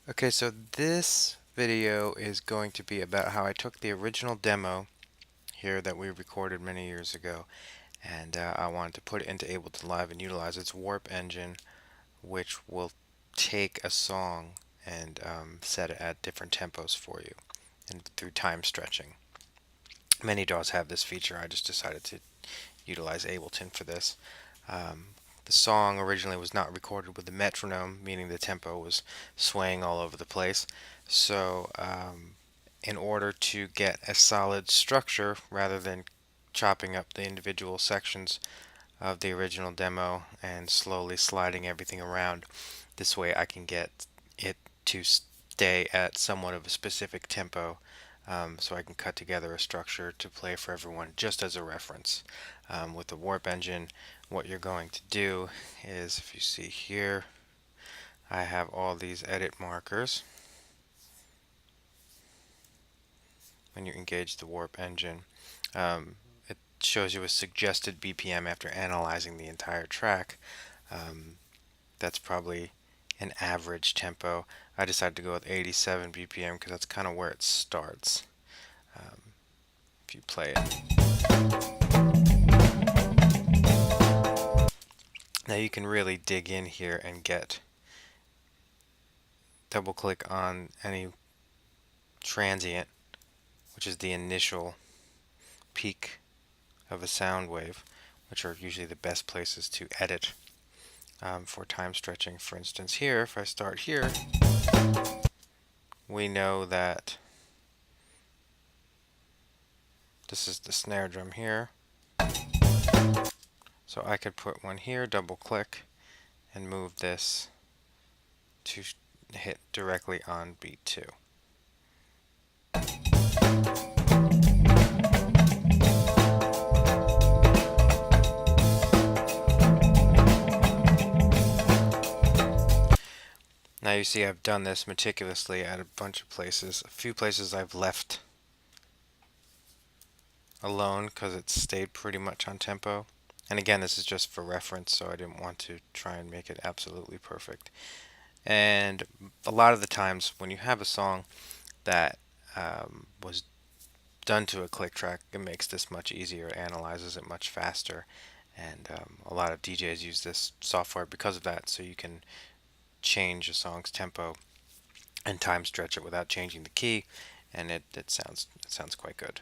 Okay, so this video is going to be about how I took the original demo here that we recorded many years ago, and I wanted to put it into Ableton Live and utilize its warp engine, which will take a song and set it at different tempos for you and through time stretching. Many DAWs have this feature. I just decided to utilize Ableton for this. Um, the song originally was not recorded with the metronome, meaning the tempo was swaying all over the place. So, in order to get a solid structure, rather than chopping up the individual sections of the original demo and slowly sliding everything around, this way I can get it to stay at somewhat of a specific tempo, so I can cut together a structure to play for everyone just as a reference. With the warp engine, what you're going to do is, if you see here, I have all these edit markers. When you engage the warp engine, it shows you a suggested BPM after analyzing the entire track. That's probably an average tempo. I decided to go with 87 BPM because that's kind of where it starts. If you play it. Now you can really dig in here and double click on any transient, which is the initial peak of a sound wave, which are usually the best places to edit for time stretching. For instance, here, if I start here, we know that this is the snare drum here. So I could put one here, double click, and move this to hit directly on beat 2. Now you see I've done this meticulously at a bunch of places. A few places I've left alone because it stayed pretty much on tempo. And again, this is just for reference, so I didn't want to try and make it absolutely perfect. And a lot of the times when you have a song that was done to a click track, it makes this much easier. It analyzes it much faster. And a lot of DJs use this software because of that, so you can change a song's tempo and time stretch it without changing the key, and it sounds quite good.